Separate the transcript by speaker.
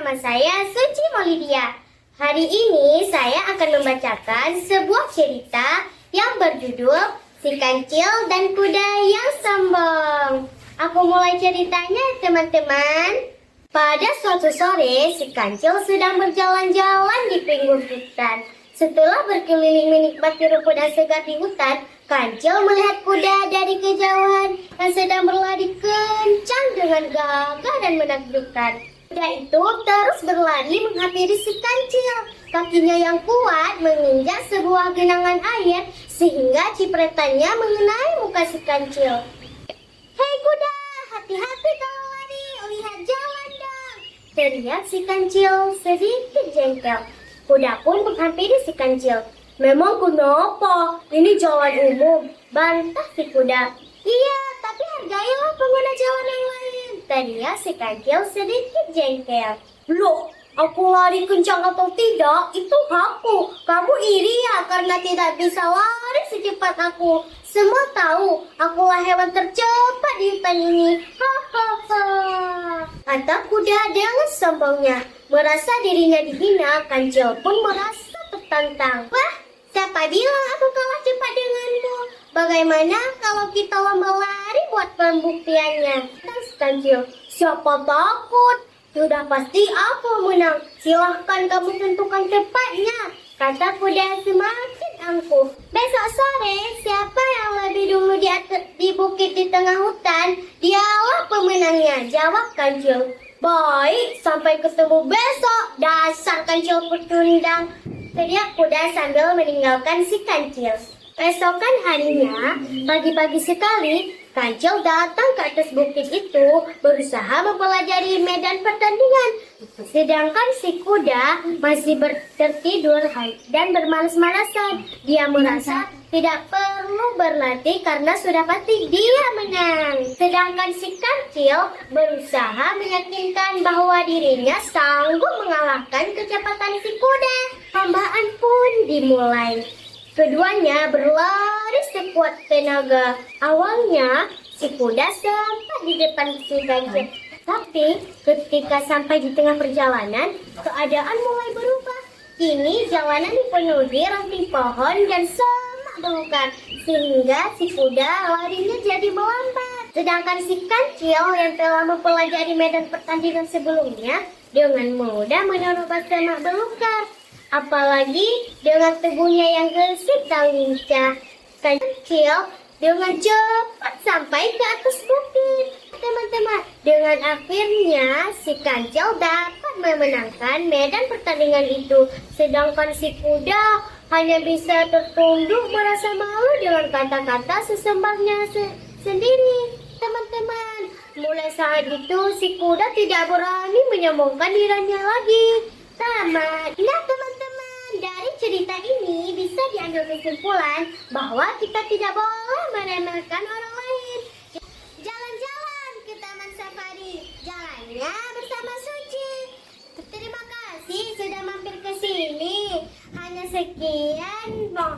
Speaker 1: nama saya Suci Maulidia. Hari ini saya akan membacakan sebuah cerita yang berjudul Si Kancil dan Kuda yang Sombong. Aku mulai ceritanya, teman-teman. Pada suatu sore, si Kancil sedang berjalan-jalan di pinggir hutan. Setelah berkeliling menikmati rumput dan segar di hutan, Kancil melihat kuda dari kejauhan yang sedang berlari kencang dengan gagah dan menakjubkan. Kuda itu terus berlari menghampiri si Kancil. Kakinya yang kuat menginjak sebuah genangan air sehingga cipretannya mengenai muka si Kancil. "Hei kuda, hati-hati kalau lari, lihat jalan dong!" teriak si Kancil sedikit jengkel. Kuda pun menghampiri si Kancil. "Memang kenapa? Ini jalan umum," bantah si kuda. "Iya, tapi hargailah pengguna jalan yang lain," teriak si Kancil sedikit jengkel. "Loh, aku lari kencang atau tidak, itu hakku. Kamu iri ya karena tidak bisa lari secepat aku. Semua tahu, akulah hewan tercepat di hutan ini. Hahaha," kata kuda dengan sombongnya. Merasa dirinya dihina, Kancil pun merasa tertantang. "Wah, siapa bilang aku kalah cepat denganmu? Bagaimana kalau kita lomba lari buat pembuktiannya?" "Tas Kancil, siapa takut? Sudah pasti aku menang. Silahkan kamu tentukan cepatnya," kata kuda semakin angkuh. "Besok sore, siapa yang lebih dulu di bukit di tengah hutan, dialah pemenangnya," jawab Kancil. "Baik, sampai ketemu besok, dasar Kancil pecundang," teriak kuda sambil meninggalkan si Kancil. Esokan harinya, pagi-pagi sekali, Kancil datang ke atas bukit itu berusaha mempelajari medan pertandingan. Sedangkan si kuda masih tertidur dan bermalas-malasan. Dia merasa tidak perlu berlatih karena sudah pasti dia menang. Sedangkan si Kancil berusaha meyakinkan bahwa dirinya sanggup mengalahkan kecepatan si kuda. Perlombaan pun dimulai. Keduanya berlari sekuat tenaga. Awalnya si kuda sempat di depan si Kancil. Tapi ketika sampai di tengah perjalanan, keadaan mulai berubah. Kini jalanan dipenuhi ranting pohon dan semak belukar, sehingga si kuda larinya jadi melambat. Sedangkan si Kancil yang telah mempelajari medan pertandingan sebelumnya dengan mudah menerobos semak belukar. Apalagi dengan tubuhnya yang gesit dan lincah, Kancil dengan cepat sampai ke atas bukit. Teman-teman, dengan akhirnya si Kancil dapat memenangkan medan pertandingan itu. Sedangkan si kuda hanya bisa tertunduk merasa malu dengan kata-kata sesembahnya sendiri. Teman-teman, mulai saat itu si kuda tidak berani menyombongkan dirinya lagi. Tamat. Nah teman-teman, dari cerita ini bisa diambil kesimpulan bahwa kita tidak boleh meremehkan orang lain. Jalan-jalan ke Taman Safari, jalannya bersama Suci. Terima kasih sudah mampir ke sini. Hanya sekian, mohon